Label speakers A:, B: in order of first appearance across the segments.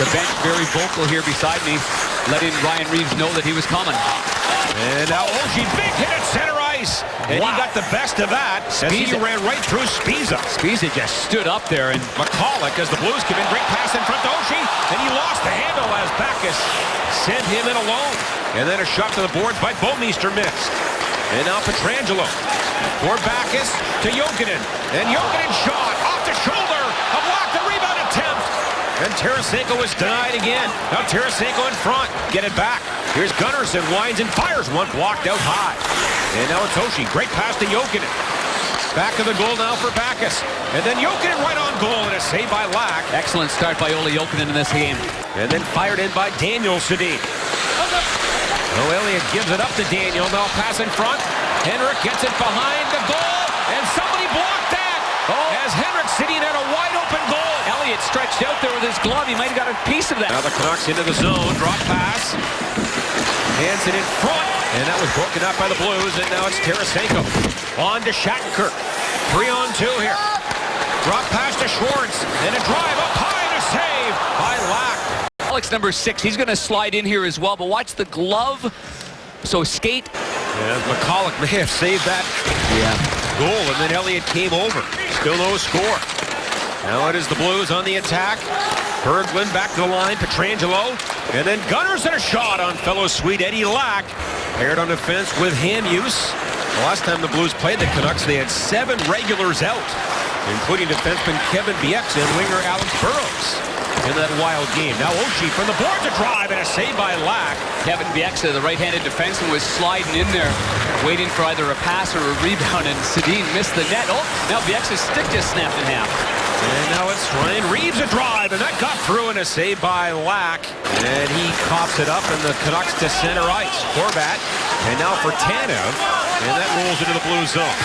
A: The bench very vocal here beside me, letting Ryan Reeves know that he was coming.
B: And now Oshie, big hit at center ice. And he got the best of that. He ran right through Spiza.
A: Spiza just stood up there, and
B: McCulloch, as the Blues come in, great pass in front to Oshie. And he lost the handle as Backes sent him in alone. And then a shot to the boards by Bouwmeester missed. And now Pietrangelo for Backes to Jokinen. And Jokinen shot off the shoulder. A block, the rebound attempt. And Tarasenko was denied again. Now Tarasenko in front. Get it back. Here's Gunnarsson, winds and fires one, blocked out high. And now it's Oshie. Great pass to Jokinen. Back of the goal now for Backes. And then Jokinen right on goal, and a save by Lack.
A: Excellent start by Olli Jokinen in this game.
B: And then fired in by Daniel Sedin. Oh, Elliott gives it up to Daniel. Now pass in front. Henrik gets it behind the goal. And somebody blocked that. As Henrik sitting at a wide open goal.
A: Elliott stretched out there with his glove. He might have got a piece of that.
B: Now the Canucks into the zone. Drop pass. Hansen in front. And that was broken up by the Blues. And now it's Tarasenko. On to Shattenkirk. 3-on-2 here. Drop pass to Schwartz. And a drive up high to save by Lack.
A: Alex, number 6, he's going to slide in here as well, but watch the glove. So skate.
B: Yeah, McCulloch may have saved that goal, and then Elliott came over. Still no score. Now it is the Blues on the attack. Berglund back to the line. Pietrangelo. And then Gunnarsson a shot on fellow Swede Eddie Lack. Paired on defense with Hamhuis. The last time the Blues played the Canucks, they had 7 regulars out, including defenseman Kevin Bieksa and winger Alex Burrows in that wild game. Now Oshie from the boards, a drive and a save by Lack.
A: Kevin Bieksa, the right-handed defenseman, was sliding in there, waiting for either a pass or a rebound, and Sedin missed the net. Oh, now Bieksa's stick just snapped in half.
B: And now it's Ryan Reeves a drive, and that got through, and a save by Lack. And he coughs it up, and the Canucks to center ice. Horvat, and now for Tanev, and that rolls into the Blue zone.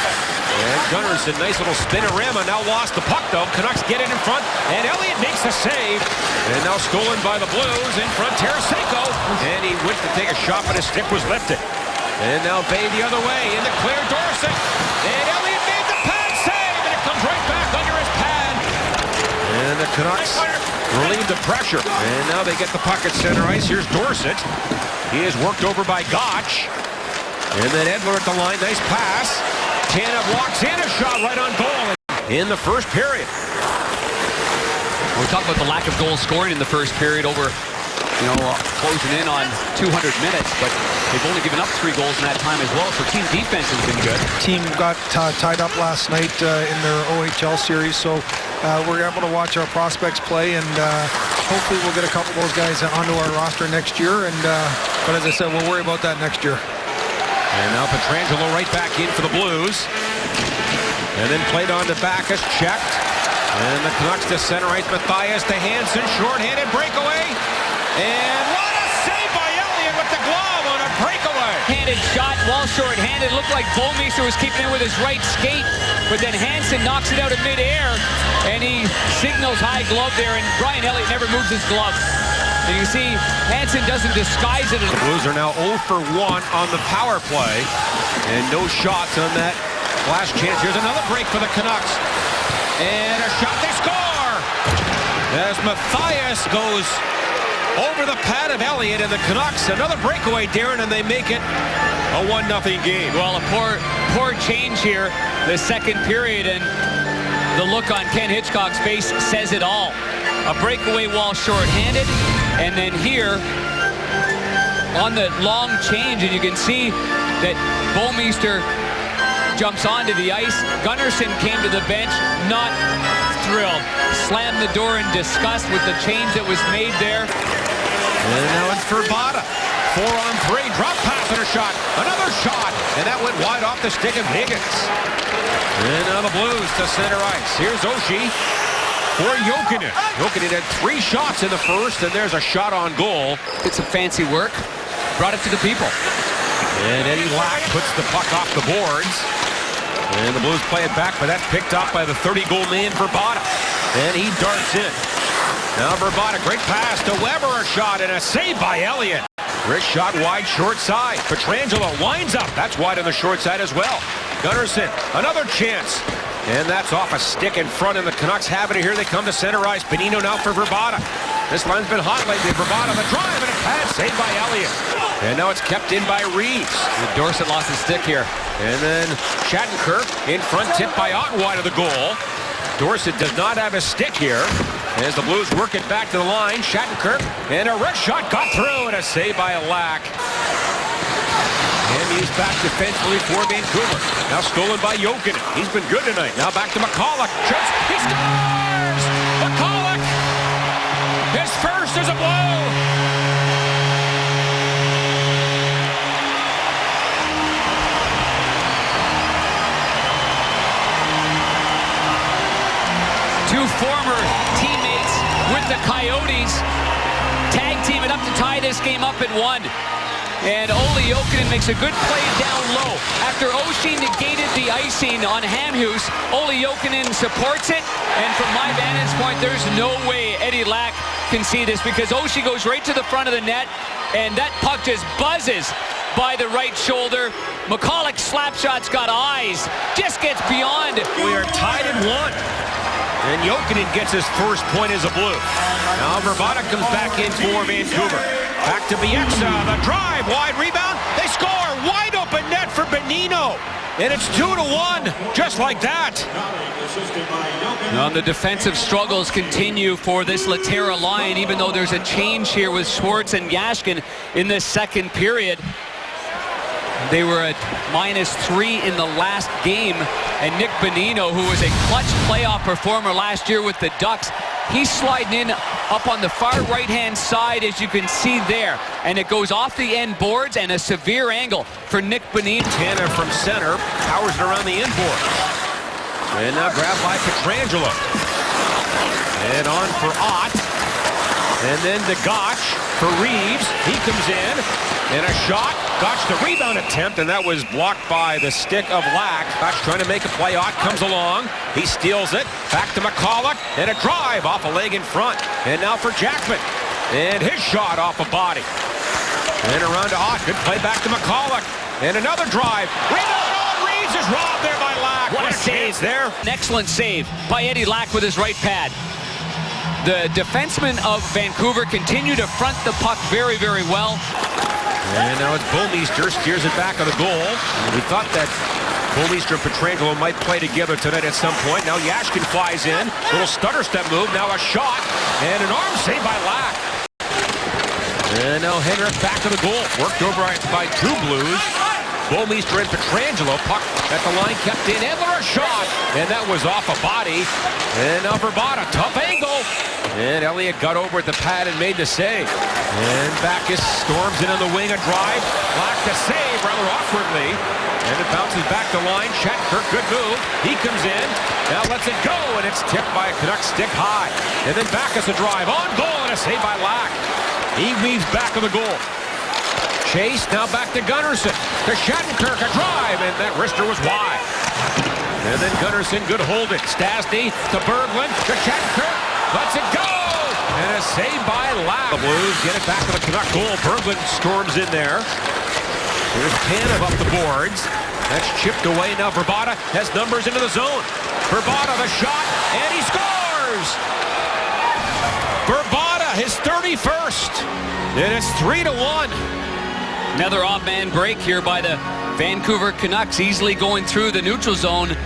B: And Gunnarsson, nice little spinorama, now lost the puck though. Canucks get it in front, and Elliott makes a save. And now stolen by the Blues, in front Tarasenko. And he went to take a shot, but his stick was lifted. And now Bay the other way, into Claire Dorsett. And Elliott made the pad save, and it comes right back under his pad. And the Canucks relieve the pressure. And now they get the puck at center ice. Here's Dorsett. He is worked over by Gotch. And then Edler at the line, nice pass. Tanev walks in, a shot right on goal in the first period.
A: We're talking about the lack of goal scoring in the first period over, closing in on 200 minutes, but they've only given up 3 goals in that time as well, so team defense has been good.
C: Team got tied up last night in their OHL series, so we're able to watch our prospects play, and hopefully we'll get a couple of those guys onto our roster next year, and but as I said, we'll worry about that next year.
B: And now Pietrangelo right back in for the Blues. And then played on to Backes, checked. And the Canucks to center ice. Mathias to Hansen, short-handed breakaway. And what a save by Elliott with the glove on a breakaway.
A: Handed shot, while short-handed. Looked like Bouwmeester was keeping it with his right skate. But then Hansen knocks it out of midair. And he signals high glove there. And Brian Elliott never moves his glove. And you see, Hansen doesn't disguise it.
B: The Blues are now 0 for 1 on the power play. And no shots on that last chance. Here's another break for the Canucks. And a shot, they score! As Mathias goes over the pad of Elliott, and the Canucks, another breakaway, Darren, and they make it a 1-0 game.
A: Well, a poor change here, the second period, and the look on Ken Hitchcock's face says it all. A breakaway while short-handed, and then here on the long change, and you can see that Bouwmeester jumps onto the ice. Gunnarsson came to the bench, not thrilled. Slammed the door in disgust with the change that was made there.
B: And now it's Verbata. 4-on-3, drop pass and a shot. Another shot, and that went wide off the stick of Higgins. And now the Blues to center ice. Here's Oshie for Jokinen. Jokinen had 3 shots in the first, and there's a shot on goal.
A: Did some fancy work, brought it to the people.
B: And Eddie Lack puts the puck off the boards. And the Blues play it back, but that's picked up by the 30-goal man, Verbata. And he darts in. Now Verbata, great pass to Weber, a shot, and a save by Elliott. Wrist shot wide, short side. Pietrangelo winds up. That's wide on the short side as well. Gunnarsson, another chance. And that's off a stick in front, and the Canucks have it. Here they come to center ice. Bonino now for Verbata. This line's been hot lately. Bravado the drive and a pass saved by Elliott. And now it's kept in by Reeves.
A: Dorsett lost his stick here.
B: And then Shattenkirk in front, tipped by Otten wide of the goal. Dorsett does not have a stick here. As the Blues work it back to the line, Shattenkirk, and a wrist shot got through, and a save by Lack. And he's back defensively for Vancouver. Now stolen by Jokinen. He's been good tonight. Now back to McCulloch. Shoots. He scores! McCulloch! His first as a Blue!
A: Two former teammates with the Coyotes tag team it up to tie this game up at 1. And Olli Jokinen makes a good play down low. After Oshie negated the icing on Hamhuis, Olli Jokinen supports it. And from my vantage point, there's no way Eddie Lack can see this because Oshie goes right to the front of the net, and that puck just buzzes by the right shoulder. McCulloch's slap shot's got eyes, just gets beyond.
B: We are tied at 1. And Jokinen gets his first point as a Blue. Now Bravado comes back in for Vancouver. Back to Bieksa, the drive, wide rebound. They score, wide open net for Bonino. And it's 2-1, just like that.
A: Now the defensive struggles continue for this Laterra line, even though there's a change here with Schwartz and Yashkin in this second period. They were at -3 in the last game, and Nick Bonino, who was a clutch playoff performer last year with the Ducks, he's sliding in up on the far right-hand side, as you can see there, and it goes off the end boards and a severe angle for Nick Bonino.
B: Tanner from center powers it around the end board. And now grabbed by Pietrangelo. And on for Ott. And then to Gotch for Reeves. He comes in. And a shot. Gotch the rebound attempt, and that was blocked by the stick of Lack. Gotch trying to make a play. Ott comes along. He steals it. Back to McCulloch. And a drive off a leg in front. And now for Jackman. And his shot off a body. And around to Ott. Good play back to McCulloch. And another drive. Rebound on Reeves is robbed there by Lack.
A: What a save
B: there.
A: An excellent save by Eddie Lack with his right pad. The defensemen of Vancouver continue to front the puck very, very well.
B: And now it's Bouwmeester, steers it back on the goal. We thought that Bouwmeester and Pietrangelo might play together tonight at some point. Now Yashkin flies in. Little stutter step move. Now a shot. And an arm save by Lack. And now Henrik back to the goal. Worked over by two Blues. Bouwmeester and Pietrangelo. Puck at the line kept in. Edler a shot. And that was off a body. And now Bravado. Tough angle. And Elliott got over at the pad and made the save. And Backes storms in on the wing. A drive. Lack to save rather awkwardly. And it bounces back to line. Shattenkirk, good move. He comes in. Now lets it go. And it's tipped by a Canuck stick high. And then Backes a drive. On goal and a save by Lack. He weaves back of the goal. Chase now back to Gunnarsson. To Shattenkirk, a drive. And that wrister was wide. And then Gunnarsson, good holding. Stastny to Berglund. To Shattenkirk. Lets it go. And a save by Lack. The Blues get it back to the Canuck goal. Berglund storms in there. Here's Tanev up the boards. That's chipped away. Now Bravado has numbers into the zone. Bravado the shot. And he scores. Bravado his 31st. And it's 3-1.
A: Another off-man break here by the Vancouver Canucks, easily going through the neutral zone.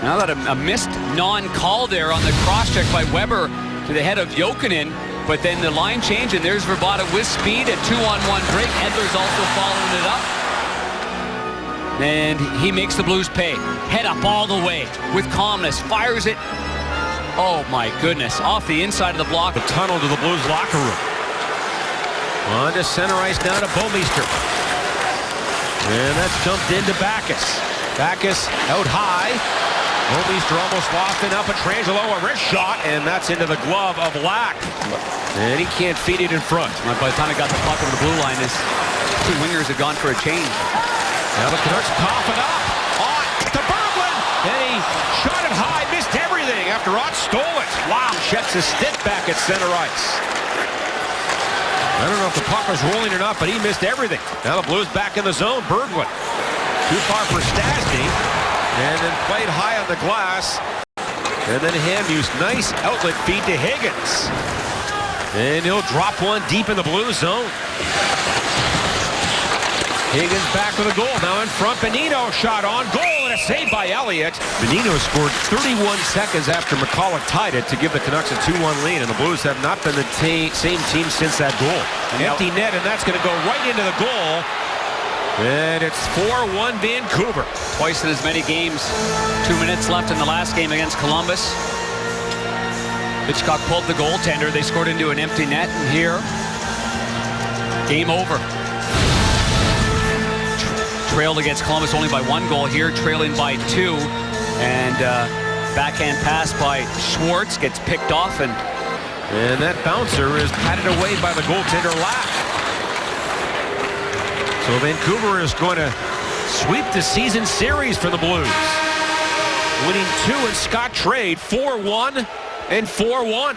A: Now that a missed non-call there on the cross-check by Weber to the head of Jokinen, but then the line change, and there's Bravado with speed, a 2-on-1 break. Edler's also following it up. And he makes the Blues pay. Head up all the way with calmness, fires it. Oh my goodness, off the inside of the block.
B: The tunnel to the Blues locker room. On to center ice now to Bouwmeester. And that's jumped into Backes. Backes out high. Bouwmeester almost lost it. Now Pietrangelo, a wrist shot, and that's into the glove of Lack. And he can't feed it in front.
A: By the time he got the puck over the blue line, his two wingers have gone for a change.
B: Now the Canucks cough it up. Ott to Berglund. And he shot it high, missed everything after Ott stole it. Wow, checks his stick back at center ice. I don't know if the puck was rolling or not, but he missed everything. Now the Blues back in the zone. Berglund. Too far for Stastny. And then played high on the glass. And then Hamhuis, nice outlet feed to Higgins. And he'll drop one deep in the blue zone. Higgins back with a goal. Now in front, Bonino shot on goal and a save by Elliott. Bonino scored 31 seconds after McCulloch tied it to give the Canucks a 2-1 lead, and the Blues have not been the same team since that goal. Empty net, and that's going to go right into the goal. And it's 4-1 Vancouver.
A: Twice in as many games. 2 minutes left in the last game against Columbus. Hitchcock pulled the goaltender. They scored into an empty net, and here, game over. Trailed against Columbus only by 1 goal. Here, trailing by 2. And backhand pass by Schwartz gets picked off, and
B: that bouncer is patted away by the goaltender Lack. So Vancouver is going to sweep the season series for the Blues. Winning 2 in Scott Trade, 4-1 and 4-1.